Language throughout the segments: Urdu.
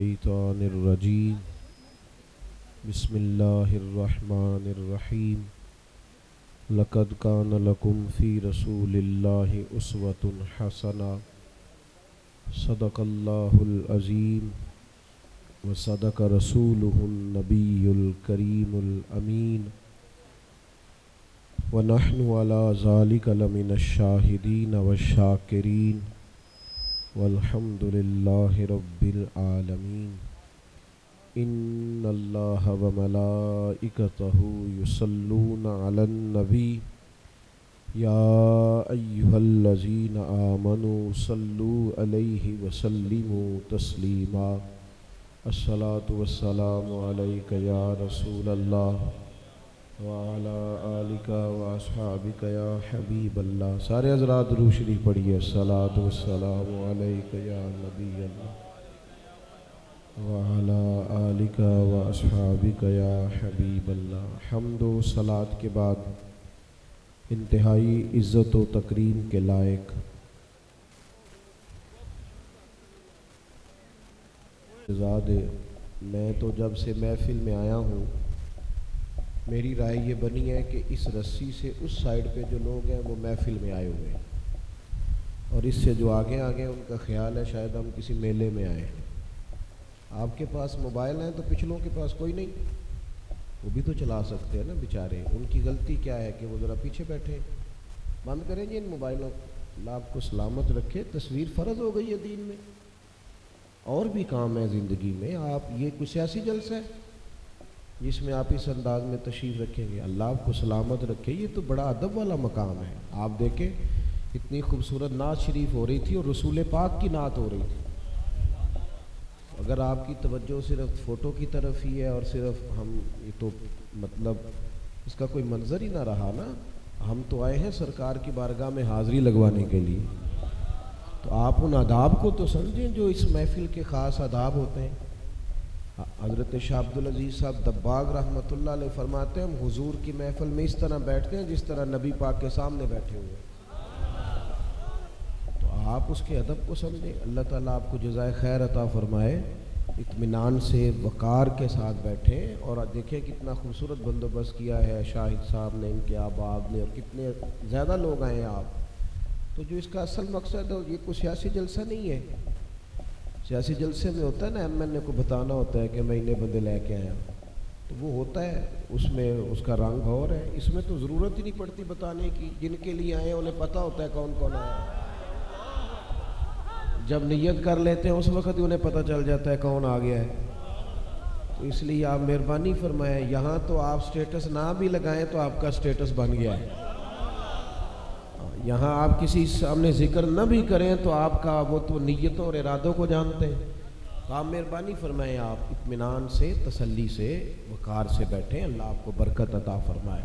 الشیطان الرجیم بسم اللہ الرحمن الرحیم لقد کان لکم فی رسول اللہ اسوۃ حسنہ صدق اللہ العظیم وصدق رسولہ النبی الکریم الامین ونحن علی ذلک لمن الشاہدین والشاکرین والحمد للہ رب العالمین ان اللہ وملائکتہ یصلون علی النبی یا ایہا الذین آمنوا صلوا علیہ وسلموا تسلیما الصلاۃ والسلام علیک یا رسول اللہ وعلی آلک واصحابک یا حبیب اللہ۔ سارے حضرات درود شریف پڑھیے۔ الصلاۃ والسلام علیک یا نبی اللہ وعلی آلک واصحابک یا حبیب اللہ۔ حمد و صلاۃ کے بعد انتہائی عزت و تکریم کے لائق میں تو جب سے محفل میں آیا ہوں میری رائے یہ بنی ہے کہ اس رسی سے اس سائیڈ پہ جو لوگ ہیں وہ محفل میں آئے ہوئے ہیں، اور اس سے جو آگے آگے ان کا خیال ہے شاید ہم کسی میلے میں آئے ہیں۔ آپ کے پاس موبائل ہیں تو پچھلوں کے پاس کوئی نہیں، وہ بھی تو چلا سکتے ہیں نا بیچارے۔ ان کی غلطی کیا ہے کہ وہ ذرا پیچھے بیٹھے ہیں؟ بند کریں جی ان موبائلوں۔ اللہ آپ کو سلامت رکھے۔ تصویر فرض ہو گئی ہے دین میں، اور بھی کام ہے زندگی میں۔ آپ یہ کوئی سیاسی جلسہ ہے جس میں آپ اس انداز میں تشریف رکھیں گے؟ اللہ آپ کو سلامت رکھے۔ یہ تو بڑا ادب والا مقام ہے۔ آپ دیکھیں اتنی خوبصورت نعت شریف ہو رہی تھی اور رسول پاک کی نعت ہو رہی تھی۔ اگر آپ کی توجہ صرف فوٹو کی طرف ہی ہے اور صرف ہم، یہ تو مطلب اس کا کوئی منظر ہی نہ رہا نا۔ ہم تو آئے ہیں سرکار کی بارگاہ میں حاضری لگوانے کے لیے، تو آپ ان آداب کو تو سمجھیں جو اس محفل کے خاص آداب ہوتے ہیں۔ حضرت شاہ عبدالعزیز صاحب دباغ رحمۃ اللہ علیہ فرماتے ہیں ہم حضور کی محفل میں اس طرح بیٹھتے ہیں جس طرح نبی پاک کے سامنے بیٹھے ہوئے ہیں۔ تو آپ اس کے ادب کو سمجھیں۔ اللہ تعالیٰ آپ کو جزائے خیر عطا فرمائے۔ اطمینان سے وقار کے ساتھ بیٹھیں، اور دیکھیں کتنا خوبصورت بندوبست کیا ہے شاہد صاحب نے، ان کے احباب نے، اور کتنے زیادہ لوگ آئے ہیں آپ۔ تو جو اس کا اصل مقصد ہے یہ کوئی سیاسی جلسہ نہیں ہے۔ سیاسی جلسے میں ہوتا ہے نا ایم این اے کو بتانا ہوتا ہے کہ میں انہیں بندے لے کے آیا، تو وہ ہوتا ہے اس میں اس کا رنگ اور ہے۔ اس میں تو ضرورت ہی نہیں پڑتی بتانے کی، جن کے لیے آئے انہیں پتہ ہوتا ہے کون کون آیا۔ جب نیت کر لیتے ہیں اس وقت ہی انہیں پتہ چل جاتا ہے کون آ گیا ہے۔ تو اس لیے آپ مہربانی فرمائیں، یہاں تو آپ سٹیٹس نہ بھی لگائیں تو آپ کا سٹیٹس بن گیا ہے۔ یہاں آپ کسی سامنے ذکر نہ بھی کریں تو آپ کا وہ تو نیتوں اور ارادوں کو جانتے ہیں۔ تو آپ مہربانی فرمائیں، آپ اطمینان سے، تسلی سے، وقار سے بیٹھیں۔ اللہ آپ کو برکت عطا فرمائے۔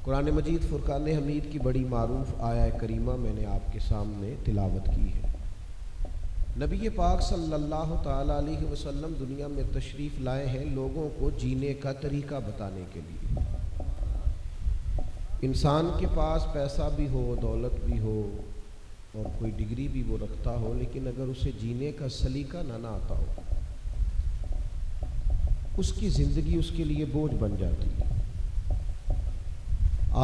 قرآن مجید فرقان حمید کی بڑی معروف آیہ کریمہ میں نے آپ کے سامنے تلاوت کی ہے۔ نبی پاک صلی اللہ تعالیٰ علیہ وسلم دنیا میں تشریف لائے ہیں لوگوں کو جینے کا طریقہ بتانے کے لیے۔ انسان کے پاس پیسہ بھی ہو، دولت بھی ہو، اور کوئی ڈگری بھی وہ رکھتا ہو، لیکن اگر اسے جینے کا سلیقہ نہ آتا ہو، اس کی زندگی اس کے لیے بوجھ بن جاتی ہے۔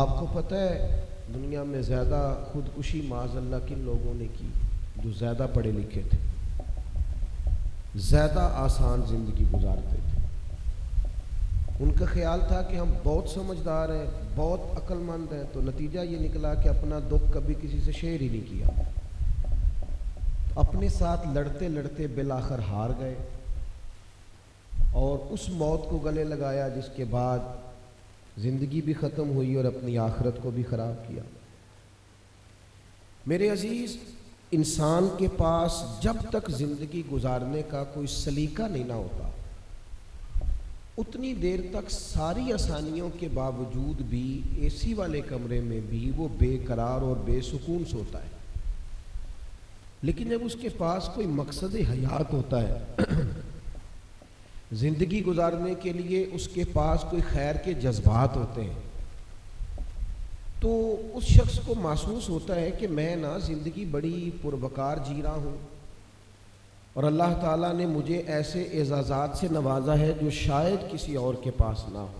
آپ کو پتہ ہے دنیا میں زیادہ خودکشی معاذ اللہ کن لوگوں نے کی؟ جو زیادہ پڑھے لکھے تھے، زیادہ آسان زندگی گزارتے تھے۔ ان کا خیال تھا کہ ہم بہت سمجھدار ہیں، بہت عقل مند ہیں، تو نتیجہ یہ نکلا کہ اپنا دکھ کبھی کسی سے شیئر ہی نہیں کیا۔ اپنے ساتھ لڑتے لڑتے بالآخر ہار گئے، اور اس موت کو گلے لگایا جس کے بعد زندگی بھی ختم ہوئی اور اپنی آخرت کو بھی خراب کیا۔ میرے عزیز، انسان کے پاس جب تک زندگی گزارنے کا کوئی سلیقہ نہیں نہ ہوتا، اتنی دیر تک ساری آسانیوں کے باوجود بھی اے سی والے کمرے میں بھی وہ بے قرار اور بے سکون سوتا ہے۔ لیکن جب اس کے پاس کوئی مقصد حیات ہوتا ہے، زندگی گزارنے کے لیے اس کے پاس کوئی خیر کے جذبات ہوتے ہیں، تو اس شخص کو محسوس ہوتا ہے کہ میں نا زندگی بڑی پروقار جی رہا ہوں، اور اللہ تعالیٰ نے مجھے ایسے اعزازات سے نوازا ہے جو شاید کسی اور کے پاس نہ ہو۔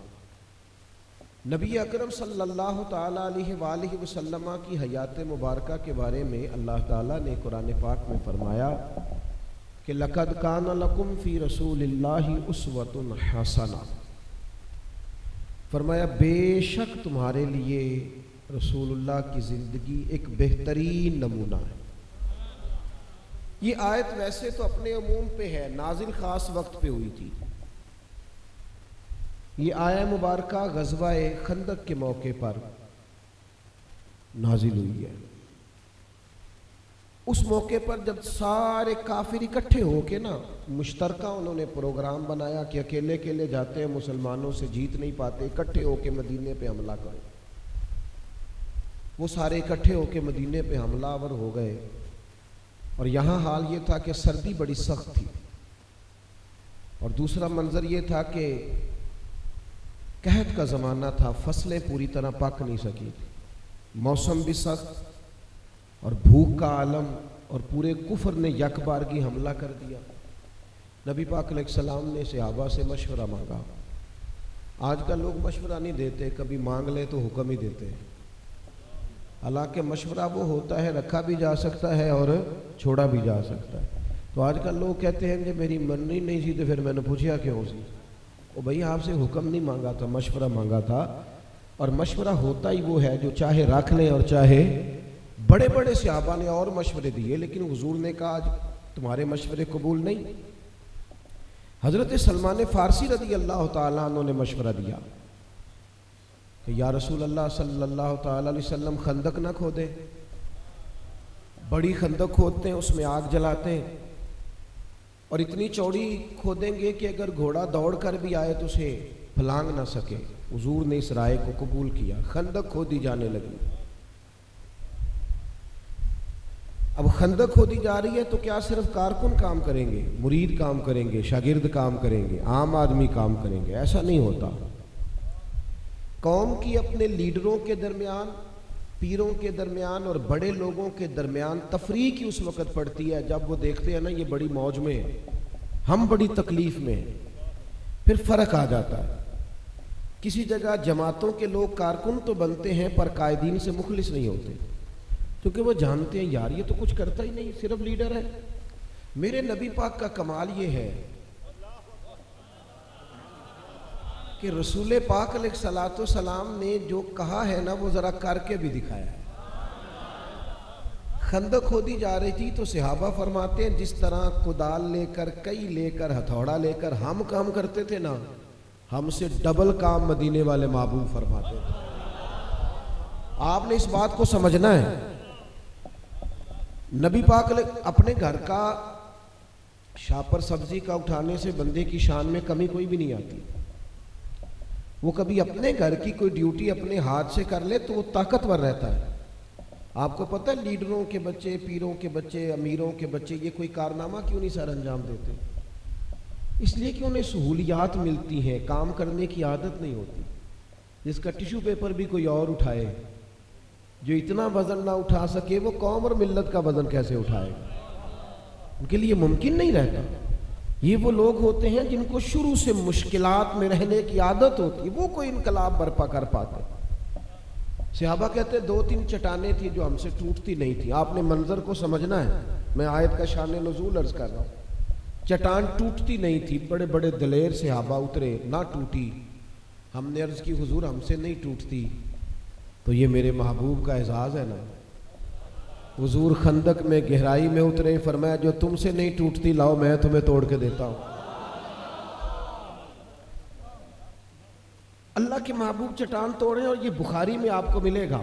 نبی اکرم صلی اللہ تعالیٰ علیہ وآلہ وسلم کی حیات مبارکہ کے بارے میں اللہ تعالیٰ نے قرآن پاک میں فرمایا کہ لَقَدْ كَانَ لَكُمْ فِي رَسُولِ اللَّهِ أُسْوَةٌ حَسَنَةٌ، فرمایا بے شک تمہارے لیے رسول اللہ کی زندگی ایک بہترین نمونہ ہے۔ یہ آیت ویسے تو اپنے عموم پہ ہے، نازل خاص وقت پہ ہوئی تھی۔ یہ آیہ مبارکہ غزوہ خندق کے موقع پر نازل ہوئی ہے۔ اس موقع پر جب سارے کافر اکٹھے ہو کے نا مشترکہ انہوں نے پروگرام بنایا کہ اکیلے اکیلے جاتے ہیں مسلمانوں سے جیت نہیں پاتے، اکٹھے ہو کے مدینے پہ حملہ کرو۔ وہ سارے اکٹھے ہو کے مدینے پہ حملہ آور ہو گئے، اور یہاں حال یہ تھا کہ سردی بڑی سخت تھی، اور دوسرا منظر یہ تھا کہ قحط کا زمانہ تھا، فصلیں پوری طرح پک نہیں سکی، موسم بھی سخت اور بھوک کا عالم، اور پورے کفر نے یک بارگی حملہ کر دیا۔ نبی پاک علیہ السلام نے صحابہ سے مشورہ مانگا۔ آج کل لوگ مشورہ نہیں دیتے، کبھی مانگ لے تو حکم ہی دیتے ہیں، حالانکہ مشورہ وہ ہوتا ہے رکھا بھی جا سکتا ہے اور چھوڑا بھی جا سکتا ہے۔ تو آج کل لوگ کہتے ہیں کہ میری مننی نہیں سی تو پھر میں نے پوچھا کیوں سی؟ وہ بھئی آپ سے حکم نہیں مانگا تھا، مشورہ مانگا تھا، اور مشورہ ہوتا ہی وہ ہے جو چاہے رکھ لیں اور چاہے بڑے بڑے صحابہ نے اور مشورے دیے، لیکن حضور نے کہا آج تمہارے مشورے قبول نہیں۔ حضرت سلمان فارسی رضی اللہ تعالیٰ عنہ نے مشورہ دیا کہ یا رسول اللہ صلی اللہ تعالیٰ علیہ وسلم خندق نہ کھودیں، بڑی خندق کھودتے ہیں، اس میں آگ جلاتے ہیں، اور اتنی چوڑی کھودیں گے کہ اگر گھوڑا دوڑ کر بھی آئے تو اسے پھلانگ نہ سکے۔ حضور نے اس رائے کو قبول کیا، خندق کھودی جانے لگی۔ اب خندق کھودی جا رہی ہے تو کیا صرف کارکن کام کریں گے، مرید کام کریں گے، شاگرد کام کریں گے، عام آدمی کام کریں گے؟ ایسا نہیں ہوتا۔ قوم کی اپنے لیڈروں کے درمیان، پیروں کے درمیان اور بڑے لوگوں کے درمیان تفریق ہی اس وقت پڑتی ہے جب وہ دیکھتے ہیں نا یہ بڑی موج میں ہے، ہم بڑی تکلیف میں ہیں، پھر فرق آ جاتا ہے۔ کسی جگہ جماعتوں کے لوگ کارکن تو بنتے ہیں پر قائدین سے مخلص نہیں ہوتے، کیونکہ وہ جانتے ہیں یار یہ تو کچھ کرتا ہی نہیں، صرف لیڈر ہے۔ میرے نبی پاک کا کمال یہ ہے کہ رسول پاک علیہ الصلوۃ والسلام نے جو کہا ہے نا وہ ذرا کر کے بھی دکھایا ہے۔ خندق کھودی جا رہی تھی تو صحابہ فرماتے ہیں جس طرح کدال لے کر، کئی لے کر، ہتھوڑا لے کر ہم کام کرتے تھے نا، ہم سے ڈبل کام مدینے والے محبوب فرماتے تھے۔ آپ نے اس بات کو سمجھنا ہے۔ نبی پاک اپنے گھر کا شاپر سبزی کا اٹھانے سے بندے کی شان میں کمی کوئی بھی نہیں آتی۔ وہ کبھی اپنے گھر کی کوئی ڈیوٹی اپنے ہاتھ سے کر لے تو وہ طاقتور رہتا ہے۔ آپ کو پتہ ہے لیڈروں کے بچے، پیروں کے بچے، امیروں کے بچے یہ کوئی کارنامہ کیوں نہیں سر انجام دیتے؟ اس لیے کہ انہیں سہولیات ملتی ہیں، کام کرنے کی عادت نہیں ہوتی۔ جس کا ٹیشو پیپر بھی کوئی اور اٹھائے، جو اتنا وزن نہ اٹھا سکے وہ قوم اور ملت کا وزن کیسے اٹھائے گا؟ ان کے لیے ممکن نہیں رہتا۔ یہ وہ لوگ ہوتے ہیں جن کو شروع سے مشکلات میں رہنے کی عادت ہوتی ہے، وہ کوئی انقلاب برپا کر پاتے۔ صحابہ کہتے 2-3 چٹانیں تھیں جو ہم سے ٹوٹتی نہیں تھیں۔ آپ نے منظر کو سمجھنا ہے، میں آیت کا شان نزول عرض کر رہا ہوں۔ چٹان ٹوٹتی نہیں تھی، بڑے بڑے دلیر صحابہ اترے، نہ ٹوٹی۔ ہم نے عرض کی حضور ہم سے نہیں ٹوٹتی، تو یہ میرے محبوب کا اعزاز ہے نا۔ حضور خندق میں گہرائی میں اترے، فرمایا جو تم سے نہیں ٹوٹتی لاؤ میں تمہیں توڑ کے دیتا ہوں۔ اللہ کے محبوب چٹان توڑیں، اور یہ بخاری میں آپ کو ملے گا۔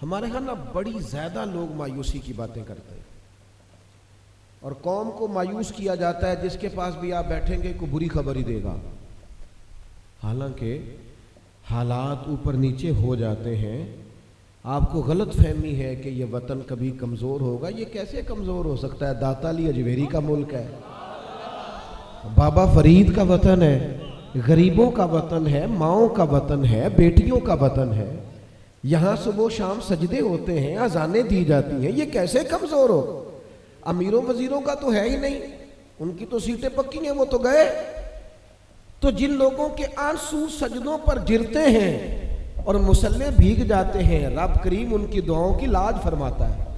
ہمارے ہاں نا بڑی زیادہ لوگ مایوسی کی باتیں کرتے ہیں، اور قوم کو مایوس کیا جاتا ہے جس کے پاس بھی آپ بیٹھیں گے کوئی بری خبر ہی دے گا، حالانکہ حالات اوپر نیچے ہو جاتے ہیں۔ آپ کو غلط فہمی ہے کہ یہ وطن کبھی کمزور ہوگا، یہ کیسے کمزور ہو سکتا ہے؟ داتا علی اجویری کا ملک ہے، بابا فرید کا وطن ہے، غریبوں کا وطن ہے، ماؤں کا وطن ہے، بیٹیوں کا وطن ہے۔ یہاں صبح و شام سجدے ہوتے ہیں، اذانیں دی جاتی ہیں، یہ کیسے کمزور ہو؟ امیروں وزیروں کا تو ہے ہی نہیں، ان کی تو سیٹیں پکی ہیں، وہ تو گئے۔ تو جن لوگوں کے آنسو سجدوں پر گرتے ہیں اور مصلے بھیگ جاتے ہیں، رب کریم ان کی دعاؤں کی لاج فرماتا ہے۔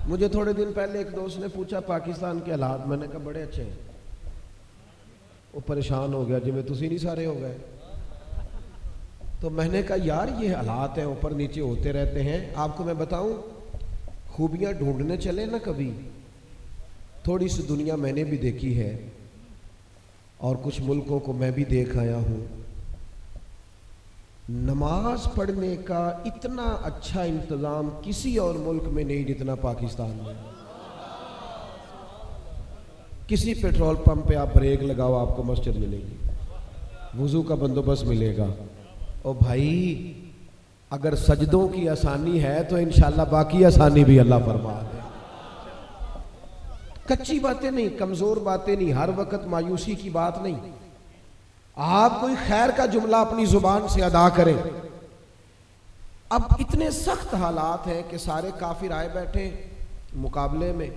مجھے تھوڑے دن پہلے ایک دوست نے پوچھا پاکستان کے حالات، میں نے کہا بڑے اچھے ہیں۔ وہ پریشان ہو گیا، جی میں تسی نہیں سارے ہو گئے۔ تو میں نے کہا یار یہ حالات ہیں، اوپر نیچے ہوتے رہتے ہیں۔ آپ کو میں بتاؤں، خوبیاں ڈھونڈنے چلے نا کبھی، تھوڑی سی دنیا میں نے بھی دیکھی ہے اور کچھ ملکوں کو میں بھی دیکھ آیا ہوں۔ نماز پڑھنے کا اتنا اچھا انتظام کسی اور ملک میں نہیں جتنا پاکستان میں۔ کسی پیٹرول پمپ پہ آپ بریک لگاؤ، آپ کو مسجد ملے گی، وضو کا بندوبست ملے گا۔ او بھائی اگر سجدوں کی آسانی ہے تو انشاءاللہ باقی آسانی بھی اللہ فرما دے۔ کچی باتیں نہیں، کمزور باتیں نہیں، ہر وقت مایوسی کی بات نہیں۔ آپ کوئی خیر کا جملہ اپنی زبان سے ادا کریں۔ اب اتنے سخت حالات ہیں کہ سارے کافر آئے بیٹھے مقابلے میں،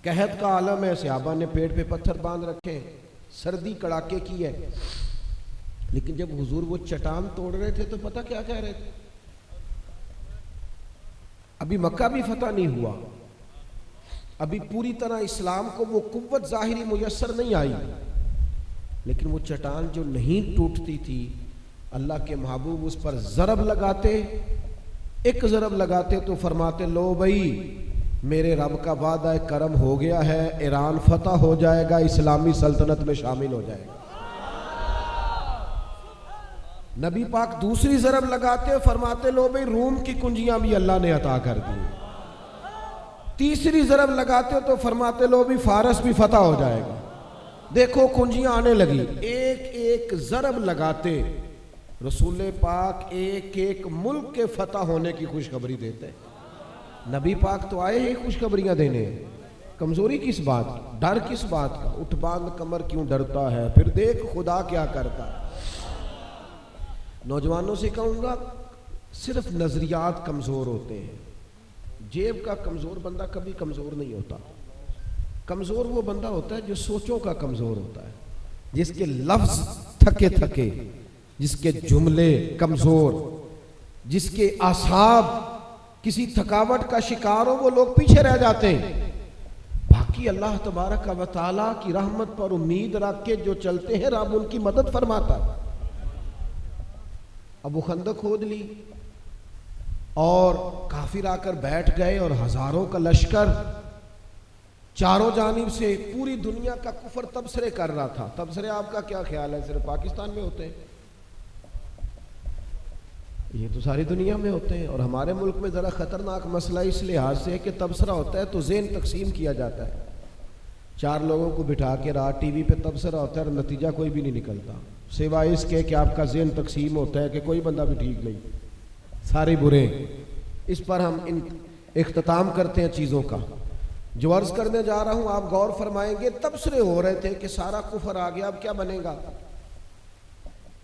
قحط کا عالم ہے، صحابہ نے پیٹ پہ پتھر باندھ رکھے، سردی کڑاکے کی ہے، لیکن جب حضور وہ چٹان توڑ رہے تھے تو پتہ کیا کہہ رہے تھے؟ ابھی مکہ بھی فتح نہیں ہوا، ابھی پوری طرح اسلام کو وہ قوت ظاہری میسر نہیں آئی، لیکن وہ چٹان جو نہیں ٹوٹتی تھی، اللہ کے محبوب اس پر ضرب لگاتے، ایک ضرب لگاتے تو فرماتے لو بھائی میرے رب کا وعدہ کرم ہو گیا ہے، ایران فتح ہو جائے گا، اسلامی سلطنت میں شامل ہو جائے گا۔ نبی پاک دوسری ضرب لگاتے فرماتے لو بھائی روم کی کنجیاں بھی اللہ نے عطا کر دی۔ تیسری ضرب لگاتے تو فرماتے لو بھی فارس بھی فتح ہو جائے گا۔ دیکھو کنجیاں آنے لگی، ایک ایک ضرب لگاتے رسول پاک ایک ایک ملک کے فتح ہونے کی خوشخبری دیتے۔ نبی پاک تو آئے ہی خوشخبریاں دینے، کمزوری کس بات کی، ڈر کس بات کا، اٹھ باندھ کمر کیوں ڈرتا ہے، پھر دیکھ خدا کیا کرتا ہے۔ نوجوانوں سے کہوں گا صرف نظریات کمزور ہوتے ہیں، جیب کا کمزور بندہ کبھی کمزور نہیں ہوتا۔ کمزور وہ بندہ ہوتا ہے جو سوچوں کا کمزور ہوتا ہے، جس کے لفظ تھکے تھکے، جس کے جملے کمزور، جس کے اعصاب کسی تھکاوٹ کا شکار ہو، وہ لوگ پیچھے رہ جاتے ہیں۔ باقی اللہ تبارک و تعالیٰ کی رحمت پر امید رکھ کے جو چلتے ہیں رب ان کی مدد فرماتا ہے۔ اب وہ خندق کھود لی اور کافر آ کر بیٹھ گئے اور ہزاروں کا لشکر چاروں جانب سے پوری دنیا کا کفر تبصرے کر رہا تھا۔ تبصرے آپ کا کیا خیال ہے صرف پاکستان میں ہوتے ہیں؟ یہ تو ساری دنیا میں ہوتے ہیں، اور ہمارے ملک میں ذرا خطرناک مسئلہ اس لحاظ سے ہے کہ تبصرہ ہوتا ہے تو ذہن تقسیم کیا جاتا ہے، چار لوگوں کو بٹھا کے رات ٹی وی پہ تبصرہ ہوتا ہے اور نتیجہ کوئی بھی نہیں نکلتا، سوائے اس کے کہ آپ کا ذہن تقسیم ہوتا ہے کہ کوئی بندہ بھی ٹھیک نہیں، سارے برے۔ اس پر ہم اختتام کرتے ہیں چیزوں کا۔ جو عرض کرنے جا رہا ہوں آپ غور فرمائیں گے، تبصرے ہو رہے تھے کہ سارا کفر آ گیا، اب کیا بنے گا؟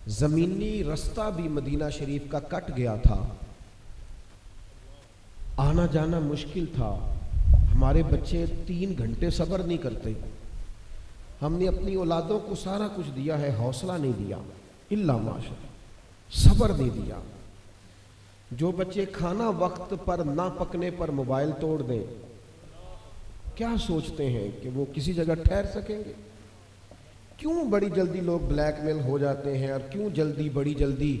زمینی رستہ بھی مدینہ شریف کا کٹ گیا تھا، آنا جانا مشکل تھا، ہمارے بچے 3 گھنٹے صبر نہیں کرتے، ہم نے اپنی اولادوں کو سارا کچھ دیا ہے، حوصلہ نہیں دیا، الا ماشاء، صبر نہیں دیا۔ جو بچے کھانا وقت پر نہ پکنے پر موبائل توڑ دیں، کیا سوچتے ہیں کہ وہ کسی جگہ ٹھہر سکیں گے؟ کیوں بڑی جلدی لوگ بلیک میل ہو جاتے ہیں، اور کیوں بڑی جلدی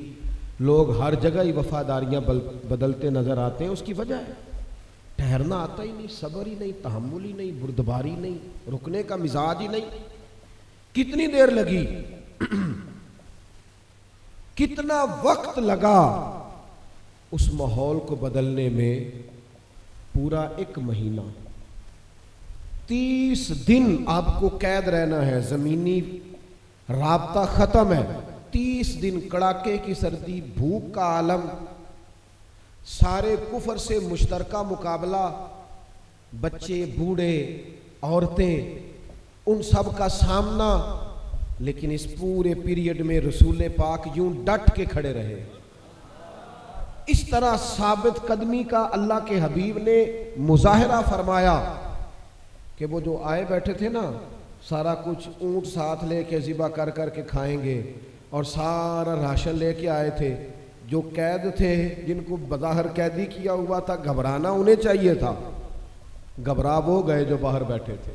لوگ ہر جگہ ہی وفاداریاں بدلتے نظر آتے ہیں؟ اس کی وجہ ہے ٹھہرنا آتا ہی نہیں، صبر ہی نہیں، تحمل ہی نہیں، بردباری نہیں، رکنے کا مزاج ہی نہیں۔ کتنی دیر لگی، کتنا وقت لگا اس ماحول کو بدلنے میں؟ پورا 1 مہینہ، 30 دن آپ کو قید رہنا ہے، زمینی رابطہ ختم ہے، 30 دن کڑاکے کی سردی، بھوک کا عالم، سارے کفر سے مشترکہ مقابلہ، بچے بوڑھے عورتیں ان سب کا سامنا۔ لیکن اس پورے پیریڈ میں رسول پاک یوں ڈٹ کے کھڑے رہے، اس طرح ثابت قدمی کا اللہ کے حبیب نے مظاہرہ فرمایا کہ وہ جو آئے بیٹھے تھے نا، سارا کچھ اونٹ ساتھ لے کے ذبح کر کر کے کھائیں گے، اور سارا راشن لے کے آئے تھے. جو قید تھے، جن کو بظاہر قیدی کیا ہوا تھا، گھبرانا انہیں چاہیے تھا، گھبرا وہ گئے جو باہر بیٹھے تھے.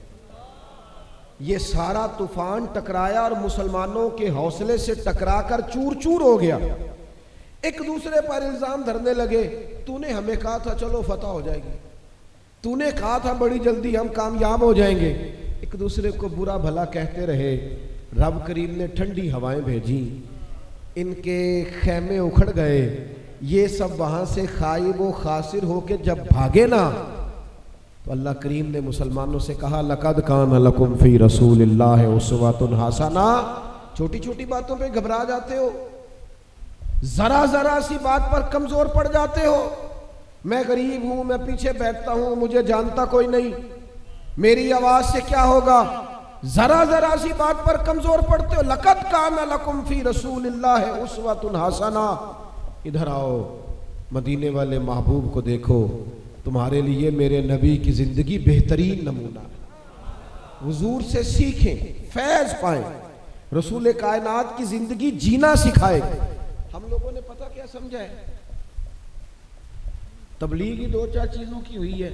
یہ سارا طوفان ٹکرایا اور مسلمانوں کے حوصلے سے ٹکرا کر چور چور ہو گیا. ایک دوسرے پر الزام دھرنے لگے، تو نے ہمیں کہا تھا چلو فتح ہو جائے گی، تو نے کہا تھا بڑی جلدی ہم کامیاب ہو جائیں گے. ایک دوسرے کو برا بھلا کہتے رہے. رب کریم نے ٹھنڈی ہوائیں بھیجی، ان کے خیمے اکھڑ گئے. یہ سب وہاں سے خائب و خاسر ہو کے جب بھاگے نا، تو اللہ کریم نے مسلمانوں سے کہا لقد کان لکم فی رسول اللہ اسوۃ حسنہ. چھوٹی چھوٹی باتوں پہ گھبرا جاتے ہو، ذرا ذرا سی بات پر کمزور پڑ جاتے ہو. میں غریب ہوں، میں پیچھے بیٹھتا ہوں، مجھے جانتا کوئی نہیں، میری آواز سے کیا ہوگا، ذرا ذرا سی بات پر کمزور پڑتے ہو. لقد کان لکم فی رسول اللہ اسوۃ حسنہ. ادھر آؤ، مدینے والے محبوب کو دیکھو، تمہارے لیے میرے نبی کی زندگی بہترین نمونہ ہے. حضور سے سیکھیں، فیض پائیں، رسول کائنات کی زندگی جینا سکھائے. ہم لوگوں نے پتہ کیا سمجھا ہے، تبلیغ ہی 2-4 چیزوں کی ہوئی ہے.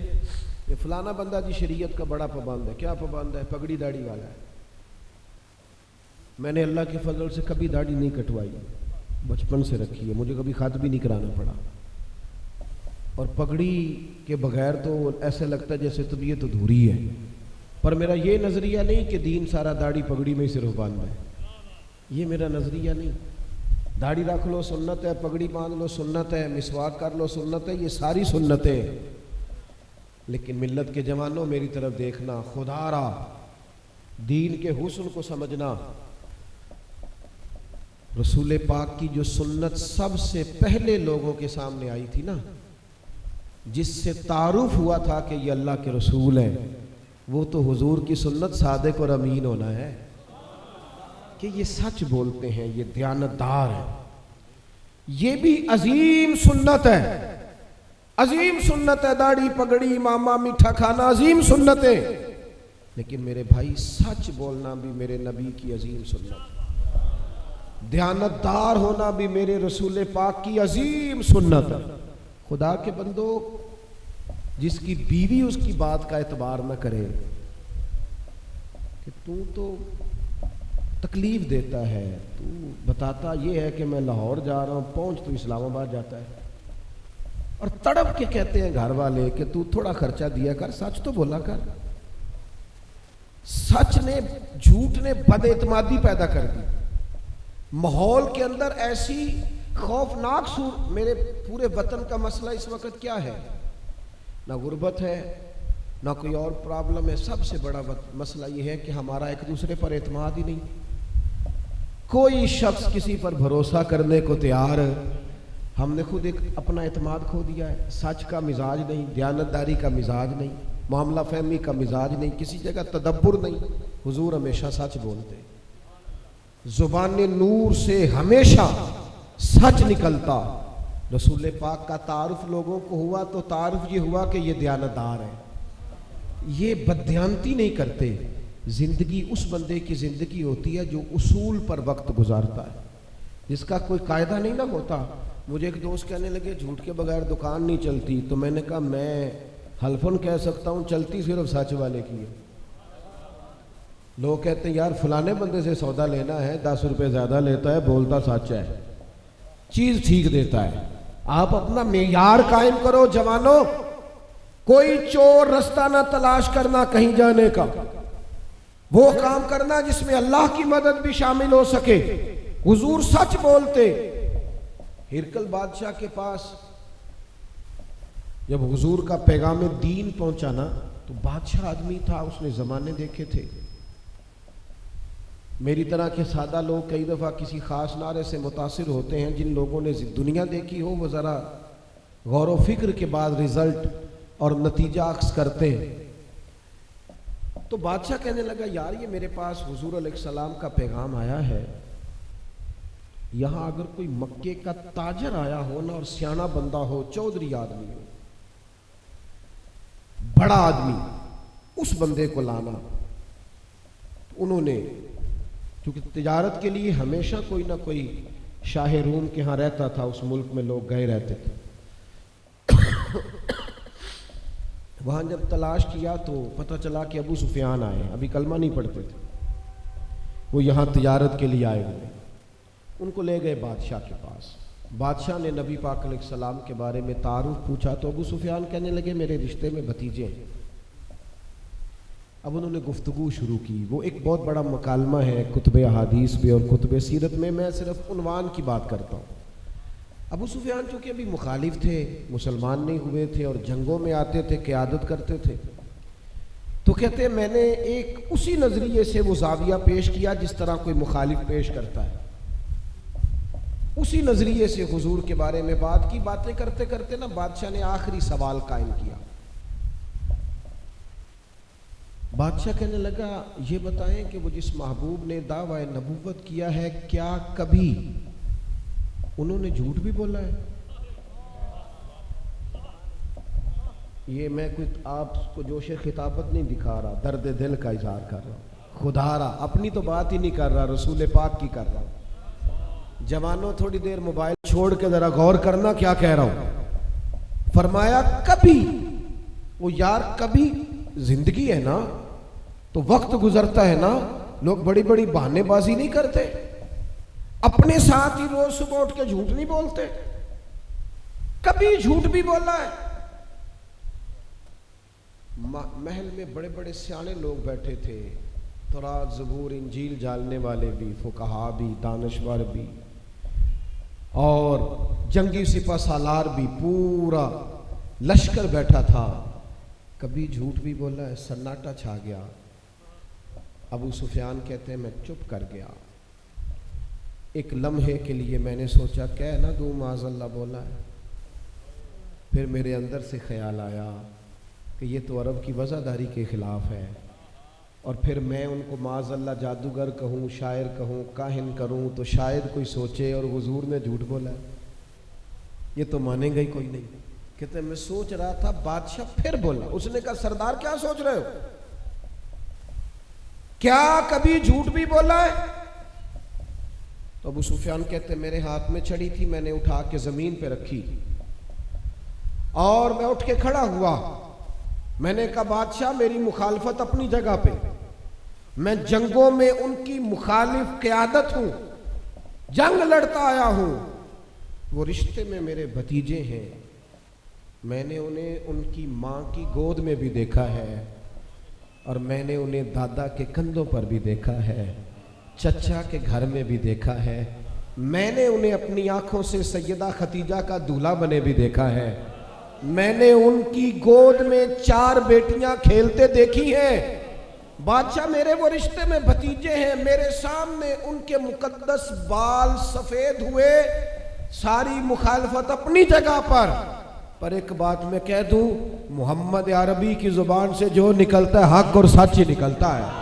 یہ فلانا بندہ جی شریعت کا بڑا پابند ہے. کیا پابند ہے؟ پگڑی داڑھی والا ہے. میں نے اللہ کے فضل سے کبھی داڑھی نہیں کٹوائی، بچپن سے رکھی ہے، مجھے کبھی خط بھی نہیں کرانا پڑا. اور پگڑی کے بغیر تو ایسے لگتا ہے جیسے طبیعت ادھوری ہے. پر میرا یہ نظریہ نہیں کہ دین سارا داڑھی پگڑی میں ہی صرف باندھنا ہے، یہ میرا نظریہ نہیں. داڑھی رکھ لو سنت ہے، پگڑی باندھ لو سنت ہے، مسواک کر لو سنت ہے، یہ ساری سنتیں. لیکن ملت کے جوانوں میری طرف دیکھنا، خدا را دین کے حسن کو سمجھنا. رسول پاک کی جو سنت سب سے پہلے لوگوں کے سامنے آئی تھی نا، جس سے تعارف ہوا تھا کہ یہ اللہ کے رسول ہیں، وہ تو حضور کی سنت صادق اور امین ہونا ہے، کہ یہ سچ بولتے ہیں، یہ دیانتدار ہیں. یہ بھی عظیم سنت ہے، عظیم سنت ہے. داڑھی پگڑی ماما میٹھا کھانا عظیم سنت ہے، لیکن میرے بھائی سچ بولنا بھی میرے نبی کی عظیم سنت ہے. دیانتدار ہونا بھی میرے رسول پاک کی عظیم سنت ہے. خدا کے بندو، جس کی بیوی اس کی بات کا اعتبار نہ کرے کہ تو تکلیف دیتا ہے، تو بتاتا یہ ہے کہ میں لاہور جا رہا ہوں، پہنچ تو اسلام آباد جاتا ہے، اور تڑپ کے کہتے ہیں گھر والے کہ تو تھوڑا خرچہ دیا کر، سچ تو بولا کر. سچ نے، جھوٹ نے بد اعتمادی پیدا کر دی. ماحول کے اندر ایسی خوفناک میرے پورے وطن کا مسئلہ اس وقت کیا ہے؟ نہ غربت ہے، نہ کوئی اور پرابلم ہے. سب سے بڑا مسئلہ یہ ہے کہ ہمارا ایک دوسرے پر اعتماد ہی نہیں. کوئی شخص کسی پر بھروسہ کرنے کو تیار ہے. ہم نے خود ایک اپنا اعتماد کھو دیا ہے. سچ کا مزاج نہیں، دیانتداری کا مزاج نہیں، معاملہ فہمی کا مزاج نہیں، کسی جگہ تدبر نہیں. حضور ہمیشہ سچ بولتے، زبان نور سے ہمیشہ سچ نکلتا. رسول پاک کا تعارف لوگوں کو ہوا تو تعارف یہ ہوا کہ یہ دیانتدار ہے، یہ بددیانتی نہیں کرتے. زندگی اس بندے کی زندگی ہوتی ہے جو اصول پر وقت گزارتا ہے، جس کا کوئی قاعدہ نہیں نہ ہوتا. مجھے ایک دوست کہنے لگے جھوٹ کے بغیر دکان نہیں چلتی، تو میں نے کہا میں حلفاً کہہ سکتا ہوں چلتی صرف سچ والے کی ہے. لوگ کہتے ہیں یار فلانے بندے سے سودا لینا ہے، 10 روپے زیادہ لیتا ہے، بولتا سچ ہے، چیز ٹھیک دیتا ہے. آپ اپنا معیار قائم کرو جوانوں. کوئی چور رستہ نہ تلاش کرنا کہیں جانے کا، وہ کام کرنا جس میں اللہ کی مدد بھی شامل ہو سکے. حضور سچ بولتے. ہرکل بادشاہ کے پاس جب حضور کا پیغام دین پہنچا نا، تو بادشاہ آدمی تھا، اس نے زمانے دیکھے تھے. میری طرح کے سادہ لوگ کئی دفعہ کسی خاص نعرے سے متاثر ہوتے ہیں. جن لوگوں نے دنیا دیکھی ہو وہ ذرا غور و فکر کے بعد رزلٹ اور نتیجہ عکس کرتے ہیں. تو بادشاہ کہنے لگا یار یہ میرے پاس حضور علیہ السلام کا پیغام آیا ہے، یہاں اگر کوئی مکے کا تاجر آیا ہو نا اور سیانا بندہ ہو، چودھری آدمی ہو، بڑا آدمی، اس بندے کو لانا. انہوں نے کیونکہ تجارت کے لیے ہمیشہ کوئی نہ کوئی شاہ روم کے ہاں رہتا تھا، اس ملک میں لوگ گئے رہتے تھے. وہاں جب تلاش کیا تو پتہ چلا کہ ابو سفیان آئے، ابھی کلمہ نہیں پڑھتے تھے، وہ یہاں تجارت کے لیے آئے ہوئے. ان کو لے گئے بادشاہ کے پاس. بادشاہ نے نبی پاک علیہ السلام کے بارے میں تعارف پوچھا تو ابو سفیان کہنے لگے میرے رشتے میں بھتیجے ہیں. اب انہوں نے گفتگو شروع کی. وہ ایک بہت بڑا مکالمہ ہے کتب احادیث میں اور کتب سیرت میں صرف عنوان کی بات کرتا ہوں. ابو سفیان چونکہ ابھی مخالف تھے، مسلمان نہیں ہوئے تھے اور جنگوں میں آتے تھے، قیادت کرتے تھے، تو کہتے ہیں میں نے ایک اسی نظریے سے وہ زاویہ پیش کیا جس طرح کوئی مخالف پیش کرتا ہے. اسی نظریے سے حضور کے بارے میں بات کی. باتیں کرتے کرتے نا بادشاہ نے آخری سوال قائم کیا. بادشاہ کہنے لگا یہ بتائیں کہ وہ جس محبوب نے دعوی نبوت کیا ہے کیا کبھی انہوں نے جھوٹ بھی بولا ہے؟ یہ میں کوئی آپ کو جوش خطابت نہیں دکھا رہا، درد دل کا اظہار کر رہا ہوں. خدا را اپنی تو بات ہی نہیں کر رہا، رسول پاک کی کر رہا ہوں. جوانوں تھوڑی دیر موبائل چھوڑ کے ذرا غور کرنا کیا کہہ رہا ہوں. فرمایا کبھی، وہ یار کبھی زندگی ہے نا تو وقت گزرتا ہے نا، لوگ بڑی بڑی بہانے بازی نہیں کرتے، اپنے ساتھ ہی روز صبح اٹھ کے جھوٹ نہیں بولتے. کبھی جھوٹ بھی بولا ہے. محل میں بڑے بڑے سیانے لوگ بیٹھے تھے، تورات زبور انجیل جاننے والے بھی، فقہا بھی، دانشور بھی، اور جنگی سپہ سالار بھی، پورا لشکر بیٹھا تھا. کبھی جھوٹ بھی بولا ہے. سناٹا چھا گیا. ابو سفیان کہتے ہیں میں چپ کر گیا. ایک لمحے کے لیے میں نے سوچا کہہ نہ دوں معاذ اللہ بولا ہے. پھر میرے اندر سے خیال آیا کہ یہ تو عرب کی وضعداری کے خلاف ہے، اور پھر میں ان کو معاذ اللہ جادوگر کہوں، شاعر کہوں، کاہن کروں تو شاید کوئی سوچے اور حضور نے جھوٹ بولا ہے، یہ تو مانیں گا ہی کوئی نہیں. کہتے ہیں میں سوچ رہا تھا. بادشاہ پھر بولا. اس نے کہا سردار کیا سوچ رہے ہو؟ کیا کبھی جھوٹ بھی بولا ہے؟ تو ابو سفیان کہتے ہیں میرے ہاتھ میں چھڑی تھی، میں نے اٹھا کے زمین پہ رکھی اور میں اٹھ کے کھڑا ہوا. میں نے کہا بادشاہ میری مخالفت اپنی جگہ پہ، میں جنگوں میں ان کی مخالف قیادت ہوں، جنگ لڑتا آیا ہوں. وہ رشتے میں میرے بھتیجے ہیں، میں نے انہیں ان کی ماں کی گود میں بھی دیکھا ہے، اور میں نے انہیں دادا کے کندھوں پر بھی دیکھا ہے، چچا کے گھر میں بھی دیکھا ہے، میں نے انہیں اپنی آنکھوں سے سیدہ ختیجہ کا دولہا بنے بھی دیکھا ہے، میں نے ان کی گود میں 4 بیٹیاں کھیلتے دیکھی ہیں. بادشاہ میرے وہ رشتے میں بھتیجے ہیں، میرے سامنے ان کے مقدس بال سفید ہوئے. ساری مخالفت اپنی جگہ پر ایک بات میں کہہ دوں، محمد عربی کی زبان سے جو نکلتا ہے حق اور سچ ہی نکلتا ہے.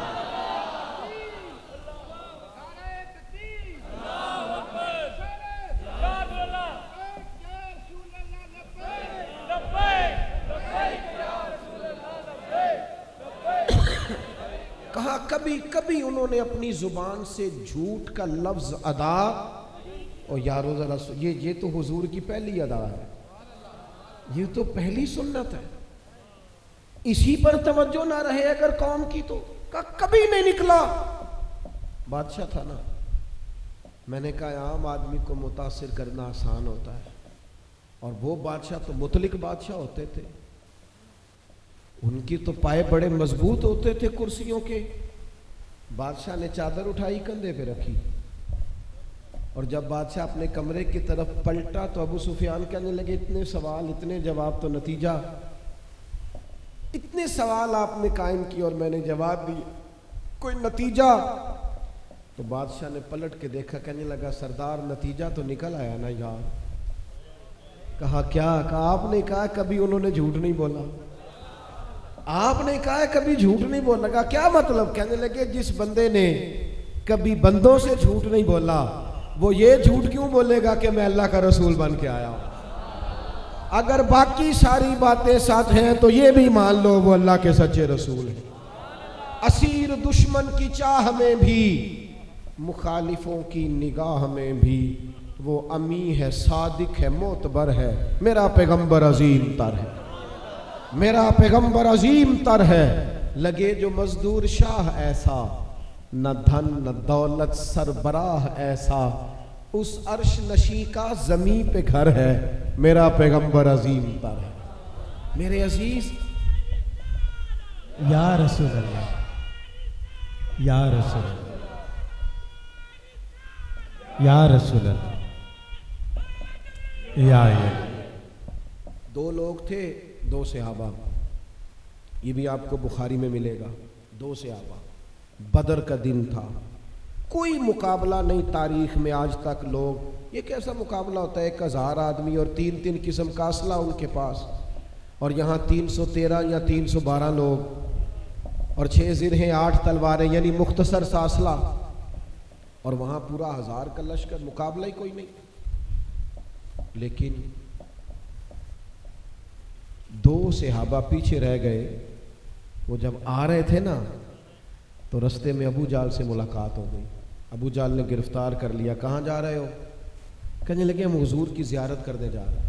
کہا کبھی انہوں نے اپنی زبان سے جھوٹ کا لفظ ادا، اور یارو ذرا یہ تو حضور کی پہلی ادا ہے، یہ تو پہلی سنت ہے، اسی پر توجہ نہ رہے اگر قوم کی تو. کبھی نہیں نکلا. بادشاہ تھا نا. میں نے کہا عام آدمی کو متاثر کرنا آسان ہوتا ہے، اور وہ بادشاہ تو مطلق بادشاہ ہوتے تھے، ان کی تو پائے بڑے مضبوط ہوتے تھے کرسیوں کے. بادشاہ نے چادر اٹھائی کندھے پہ رکھی، اور جب بادشاہ اپنے کمرے کی طرف پلٹا تو ابو سفیان کہنے لگے اتنے سوال اتنے جواب تو نتیجہ، اتنے سوال آپ نے قائم کیے اور میں نے جواب دیے، کوئی نتیجہ؟ تو بادشاہ نے پلٹ کے دیکھا، کہنے لگا سردار نتیجہ تو نکل آیا نا یار. کہا کیا؟ کہا آپ نے کہا کبھی انہوں نے جھوٹ نہیں بولا، آپ نے کہا کبھی جھوٹ نہیں بولا. کہا کیا مطلب؟ کہنے لگے جس بندے نے کبھی بندوں سے جھوٹ نہیں بولا، وہ یہ جھوٹ کیوں بولے گا کہ میں اللہ کا رسول بن کے آیا ہوں؟ اگر باقی ساری باتیں ساتھ ہیں تو یہ بھی مان لو وہ اللہ کے سچے رسول ہیں۔ اسیر دشمن کی چاہ میں بھی، مخالفوں کی نگاہ میں بھی، وہ امی ہے، صادق ہے، معتبر ہے، میرا پیغمبر عظیم تر ہے، میرا پیغمبر عظیم تر ہے۔ لگے جو مزدور شاہ ایسا، نہ دھن نہ دولت سربراہ ایسا، اس عرش نشی کا زمین پہ گھر ہے، میرا پیغمبر عظیم تر ہے۔ میرے عزیز، یا رسول اللہ، یا رسول اللہ، یا رسول اللہ، یا دو لوگ تھے، دو صحابہ، یہ بھی آپ کو بخاری میں ملے گا، دو صحابہ، بدر کا دن تھا، کوئی مقابلہ نہیں تاریخ میں آج تک۔ لوگ یہ کیسا مقابلہ ہوتا ہے، 1000 آدمی اور 3 قسم کا اسلحہ ان کے پاس، اور یہاں 313 یا 312 لوگ اور 6 زرہیں 8 تلواریں، یعنی مختصر سا اسلحہ، اور وہاں پورا 1000 کا لشکر، مقابلہ ہی کوئی نہیں۔ لیکن 2 صحابہ پیچھے رہ گئے، وہ جب آ رہے تھے نا تو رستے میں ابو جہل سے ملاقات ہو گئی۔ ابو جہل نے گرفتار کر لیا، کہاں جا رہے ہو؟ کہنے لگے ہم حضور کی زیارت کرنے جا رہے ہیں۔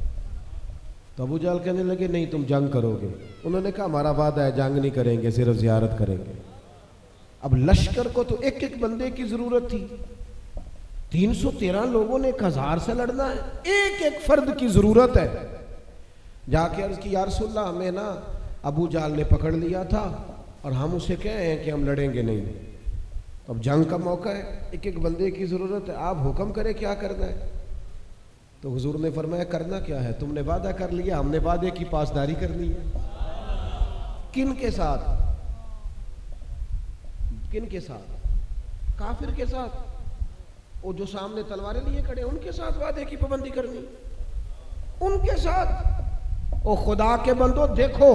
تو ابو جہل کہنے لگے نہیں تم جنگ کرو گے۔ انہوں نے کہا ہمارا وعدہ ہے جنگ نہیں کریں گے، صرف زیارت کریں گے۔ اب لشکر کو تو ایک ایک بندے کی ضرورت تھی، 313 لوگوں نے 1000 سے لڑنا ہے، ایک ایک فرد کی ضرورت ہے۔ جا کے عرض کی یا رسول اللہ ہمیں نا ابو جہل نے پکڑ لیا تھا اور ہم اسے کہے ہیں کہ ہم لڑیں گے نہیں، اب جنگ کا موقع ہے، ایک ایک بندے کی ضرورت ہے، آپ حکم کریں کیا کرنا ہے۔ تو حضور نے فرمایا کرنا کیا ہے، تم نے وعدہ کر لیا، ہم نے وعدے کی پاسداری کرنی ہے۔ کن کے ساتھ؟ کن کے ساتھ؟ کافر کے ساتھ، وہ جو سامنے تلواریں لیے کھڑے ان کے ساتھ وعدے کی پابندی کرنی، ان کے ساتھ۔ او خدا کے بندو دیکھو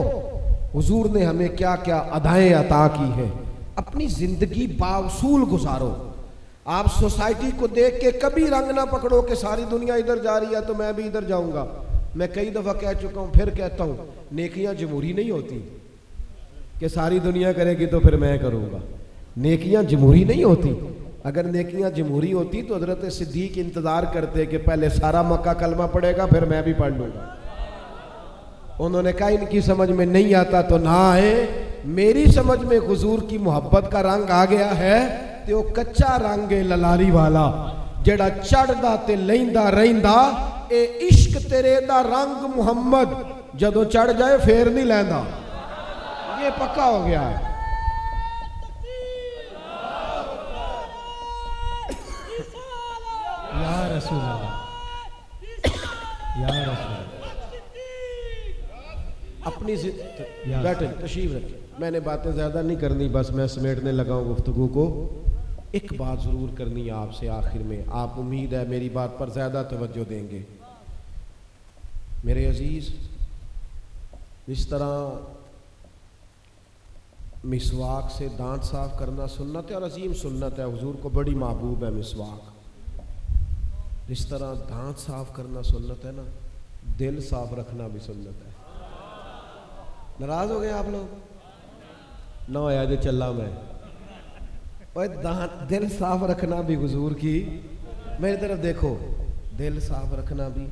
حضور نے ہمیں کیا کیا ادائیں عطا کی ہیں، اپنی زندگی باوصول گزارو۔ آپ سوسائٹی کو دیکھ کے کبھی رنگ نہ پکڑو کہ ساری دنیا ادھر جا رہی ہے تو میں بھی ادھر جاؤں گا۔ میں کئی دفعہ کہہ چکا ہوں، پھر کہتا ہوں، نیکیاں جمہوری نہیں ہوتی کہ ساری دنیا کرے گی تو پھر میں کروں گا۔ نیکیاں جمہوری نہیں ہوتی۔ اگر نیکیاں جمہوری ہوتی تو حضرت صدیق انتظار کرتے کہ پہلے سارا مکہ کلمہ پڑھے گا پھر میں بھی پڑھ لوں گا۔ انہوں نے کہا ان کی سمجھ میں نہیں آتا تو نہ آئے، میری سمجھ میں حضور کی محبت کا رنگ آ گیا ہے تے وہ کچا رنگ ہے للاری والا، جڑا چڑھدا تے لیندا رہندا، اے عشق تیرے دا رنگ محمد جدو چڑھ جائے پھر نہیں لیندا، یہ پکا ہو گیا ہے۔ یا رسول اللہ، یا رسول اللہ، اپنی بیٹھے تشریف رکھیں، میں نے باتیں زیادہ نہیں کرنی، بس میں سمیٹنے لگا ہوں گفتگو کو۔ ایک بات ضرور کرنی ہے آپ سے آخر میں، آپ امید ہے میری بات پر زیادہ توجہ دیں گے۔ میرے عزیز، اس طرح مسواک سے دانت صاف کرنا سنت ہے اور عظیم سنت ہے، حضور کو بڑی محبوب ہے مسواک۔ جس طرح دانت صاف کرنا سنت ہے نا، دل صاف رکھنا بھی سنت ہے۔ ناراض ہو گئے آپ لوگ؟ نہ ہویا جو چلا میں، اور دل صاف رکھنا بھی حضور کی، میری طرف دیکھو، دل صاف رکھنا بھی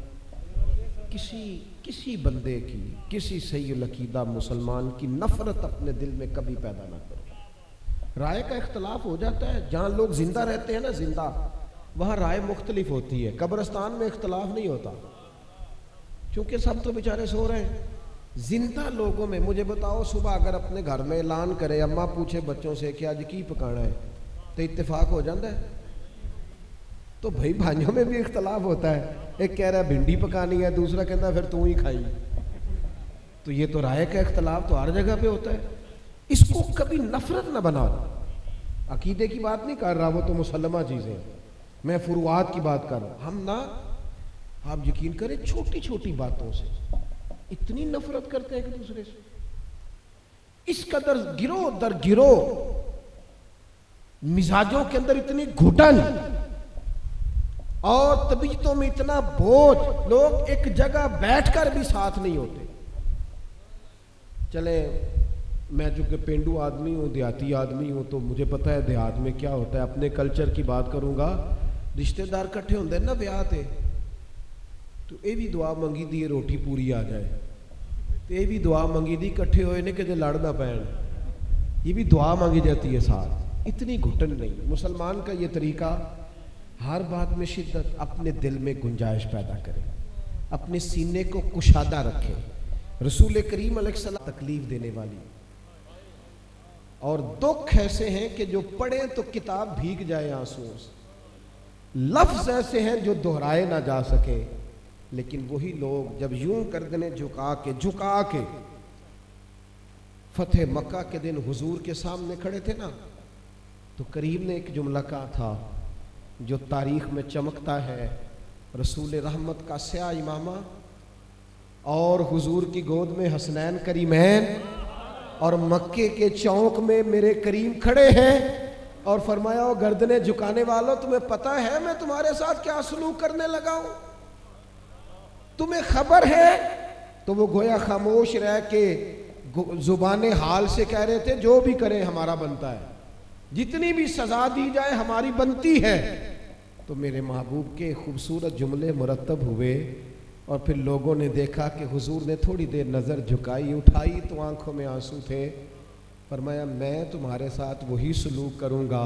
کسی بندے کی، کسی صحیح العقیدہ مسلمان کی نفرت اپنے دل میں کبھی پیدا نہ کرو۔ رائے کا اختلاف ہو جاتا ہے، جہاں لوگ زندہ رہتے ہیں نا، زندہ، وہاں رائے مختلف ہوتی ہے، قبرستان میں اختلاف نہیں ہوتا کیونکہ سب تو بیچارے سو رہے ہیں۔ زندہ لوگوں میں مجھے بتاؤ، صبح اگر اپنے گھر میں اعلان کرے، اماں پوچھے بچوں سے کہ آج کی پکانا ہے، تو اتفاق ہو جاتا ہے؟ تو بھائی بھائیوں میں بھی اختلاف ہوتا ہے، ایک کہہ رہا ہے بھنڈی پکانی ہے، دوسرا کہتا ہے پھر تو ہی کھائی۔ تو یہ تو رائے کا اختلاف تو ہر جگہ پہ ہوتا ہے، اس کو کبھی نفرت نہ بناؤ۔ عقیدے کی بات نہیں کر رہا، وہ تو مسلمہ چیزیں، میں فروعات کی بات کر رہا ہوں۔ ہم نا، آپ یقین کریں، چھوٹی چھوٹی باتوں سے اتنی نفرت کرتے ہیں ایک دوسرے سے، اس قدر گروہ در گروہ مزاجوں کے اندر اتنی گھٹن، اور طبیعتوں میں اتنا بوجھ، لوگ ایک جگہ بیٹھ کر بھی ساتھ نہیں ہوتے. چلیں میں چونکہ پینڈو آدمی ہوں، دیہاتی آدمی ہوں، تو مجھے پتہ ہے دیہات میں کیا ہوتا ہے. اپنے کلچر کی بات کروں گا. رشتہ دار کٹھے ہوندے نا بیاہ تے، تو یہ بھی دعا منگی دی روٹی پوری آ جائے، تو یہ بھی دعا منگی دی کٹھے ہوئے نے کہ لڑ نہ پین، یہ بھی دعا مانگی جاتی ہے ساتھ. اتنی گھٹن نہیں. مسلمان کا یہ طریقہ، ہر بات میں شدت، اپنے دل میں گنجائش پیدا کرے، اپنے سینے کو کشادہ رکھے. رسول کریم علیہ السلام تکلیف دینے والی اور دکھ ایسے ہیں کہ جو پڑھیں تو کتاب بھیگ جائے آنسوؤں سے. لفظ ایسے ہیں جو دہرائے نہ جا سکے. لیکن وہی لوگ جب یوں گردنیں جھکا کے فتح مکہ کے دن حضور کے سامنے کھڑے تھے نا، تو کریم نے ایک جملہ کہا تھا جو تاریخ میں چمکتا ہے. رسول رحمت کا سیاہ امامہ اور حضور کی گود میں حسنین کریمین، اور مکے کے چوک میں میرے کریم کھڑے ہیں اور فرمایا گردنیں جھکانے والوں، تمہیں پتہ ہے میں تمہارے ساتھ کیا سلوک کرنے لگا ہوں؟ تمہیں خبر ہے؟ تو وہ گویا خاموش رہ کے زبان حال سے کہہ رہے تھے جو بھی کریں ہمارا بنتا ہے، جتنی بھی سزا دی جائے ہماری بنتی ہے. تو میرے محبوب کے خوبصورت جملے مرتب ہوئے اور پھر لوگوں نے دیکھا کہ حضور نے تھوڑی دیر نظر جھکائی، اٹھائی تو آنکھوں میں آنسو تھے. فرمایا میں تمہارے ساتھ وہی سلوک کروں گا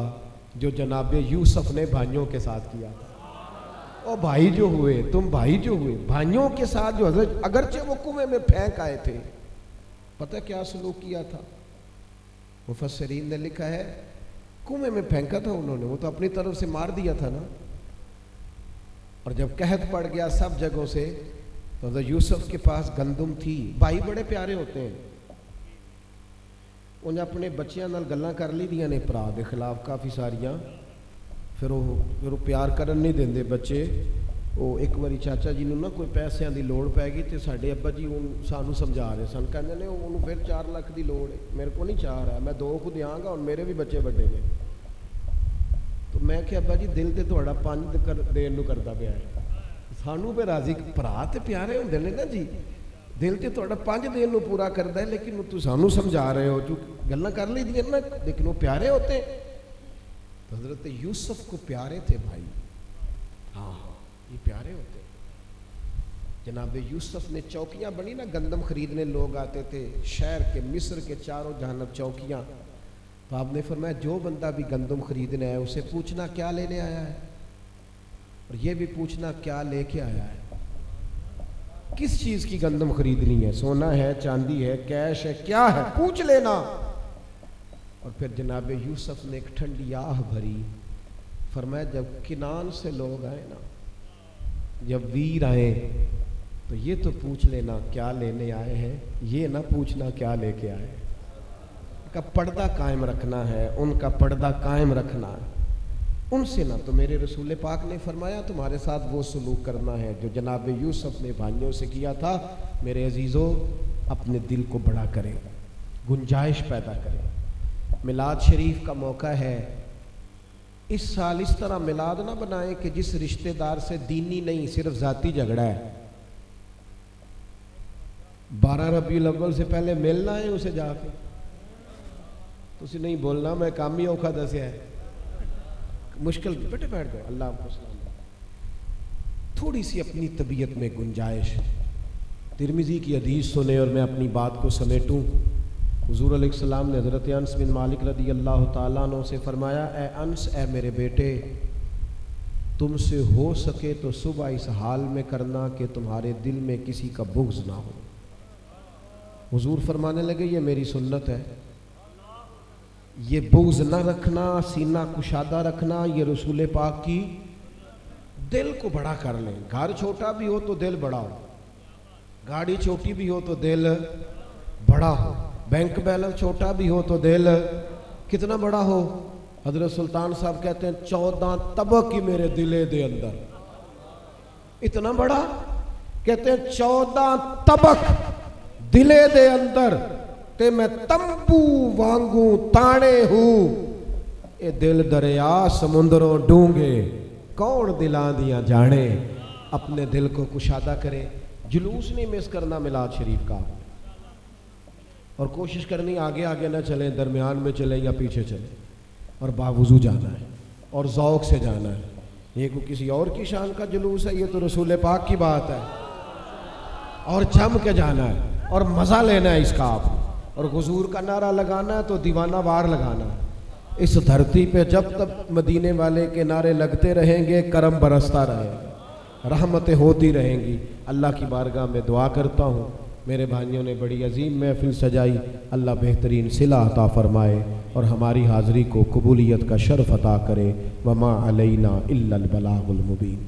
جو جناب یوسف نے بھائیوں کے ساتھ کیا تھا. او بھائی جو ہوئے، تم بھائی جو ہوئے، بھائیوں کے ساتھ جو حضرت، اگرچہ وہ کنویں میں پھینک آئے تھے، پتہ کیا سلوک کیا تھا؟ مفسرین نے لکھا ہے کنویں میں پھینکا تھا انہوں نے، وہ تو اپنی طرف سے مار دیا تھا نا. اور جب قحط پڑ گیا سب جگہوں سے، تو حضرت یوسف کے پاس گندم تھی. بھائی بڑے پیارے ہوتے ہیں. انہیں اپنے بچیاں نال گلاں کر لی دیاں نے پرا دے خلاف کافی ساریاں. پھر وہ پیار کرن نہیں دیندے بچے. وہ ایک باری چاچا جی نوں نا کوئی پیسیاں دی لوڑ پੈ گئی تے ساڈے ابا جی سانوں سمجھا رہے سن، کہندے نے انہوں پھر 4 لاکھ دی لوڑ ہے، میرے کو نہیں 4 ہے، میں 2 کو دیاں گا اور میرے بھی بچے بڑے نے. تو میں کہ ابا جی دل تے تہاڈا 5 دین نوں کردا پیا ہے، سانوں پہ راضی. بھرا تے پیارے ہوندے نے نا جی، دل تے تہاڈا 5 دین نوں پورا کردا ہے، لیکن تو سانوں سمجھا رہے ہو جو گلاں کر لی دیاں نا، لیکن وہ پیارے ہوتے. حضرت یوسف کو پیارے تھے بھائی. ہاں یہ پیارے ہوتے. جناب یوسف نے چوکیاں بنی نا، گندم خریدنے لوگ آتے تھے شہر کے، مصر کے چاروں جانب چوکیاں. تو آپ نے فرمایا جو بندہ بھی گندم خریدنے آیا اسے پوچھنا کیا لینے آیا ہے، اور یہ بھی پوچھنا کیا لے کے آیا ہے. کس چیز کی گندم خریدنی ہے، سونا ہے، چاندی ہے، کیش ہے، کیا ہے، پوچھ لینا. اور پھر جناب یوسف نے ایک ٹھنڈی آہ بھری. فرمایا جب کنان سے لوگ آئے نا، جب ویر آئے، تو یہ تو پوچھ لینا کیا لینے آئے ہیں، یہ نہ پوچھنا کیا لے کے آئے. ان کا پردہ قائم رکھنا ہے، ان کا پردہ قائم رکھنا ہے. ان سے نہ. تو میرے رسول پاک نے فرمایا تمہارے ساتھ وہ سلوک کرنا ہے جو جناب یوسف نے بھائیوں سے کیا تھا. میرے عزیزو اپنے دل کو بڑا کریں، گنجائش پیدا کریں. میلاد شریف کا موقع ہے. اس سال اس طرح میلاد نہ بنائیں کہ جس رشتہ دار سے دینی نہیں صرف ذاتی جھگڑا ہے، 12 ربیع الاول سے پہلے ملنا ہے اسے جا کے. تسی نہیں بولنا، میں کام ہی اوکھا دسیا ہے، مشکل. بیٹے بیٹھ گئے، اللہ آپ کو سلام. تھوڑی سی اپنی طبیعت میں گنجائش. ترمذی کی حدیث سنیں اور میں اپنی بات کو سمیٹوں. حضور علیہ السلام نے حضرت انس بن مالک رضی اللہ تعالیٰ عنہ سے فرمایا اے انس، اے میرے بیٹے، تم سے ہو سکے تو صبح اس حال میں کرنا کہ تمہارے دل میں کسی کا بغض نہ ہو. حضور فرمانے لگے یہ میری سنت ہے. یہ بغض نہ رکھنا، سینہ کشادہ رکھنا، یہ رسول پاک کی. دل کو بڑا کر لیں. گھر چھوٹا بھی ہو تو دل بڑا ہو، گاڑی چھوٹی بھی ہو تو دل بڑا ہو، بینک بیلنس چھوٹا بھی ہو تو دل کتنا بڑا ہو. حضرت سلطان صاحب کہتے ہیں 14 طبق ہی میرے دلے دے اندر. اتنا بڑا کہتے ہیں 14 طبق دلے دے اندر تے میں تمبو وانگوں تانے ہوں. اے دل دریا سمندروں ڈونگے کون دلاں دیاں جانے اپنے دل کو کشادہ کرے. جلوس نہیں مس کرنا میلاد شریف کا, اور کوشش کرنی آگے آگے نہ چلیں, درمیان میں چلیں یا پیچھے چلیں, اور باوضو جانا ہے اور ذوق سے جانا ہے. یہ کوئی کسی اور کی شان کا جلوس ہے؟ یہ تو رسول پاک کی بات ہے. اور جم کے جانا ہے اور مزہ لینا ہے اس کا آپ, اور حضور کا نعرہ لگانا ہے تو دیوانہ وار لگانا ہے. اس دھرتی پہ جب تک مدینے والے کے نعرے لگتے رہیں گے کرم برستا رہے گا, رحمتیں ہوتی رہیں گی. اللہ کی بارگاہ میں دعا کرتا ہوں, میرے بھائیوں نے بڑی عظیم محفل سجائی, اللہ بہترین صلہ عطا فرمائے اور ہماری حاضری کو قبولیت کا شرف عطا کرے. وما علینا الا البلاغ المبین.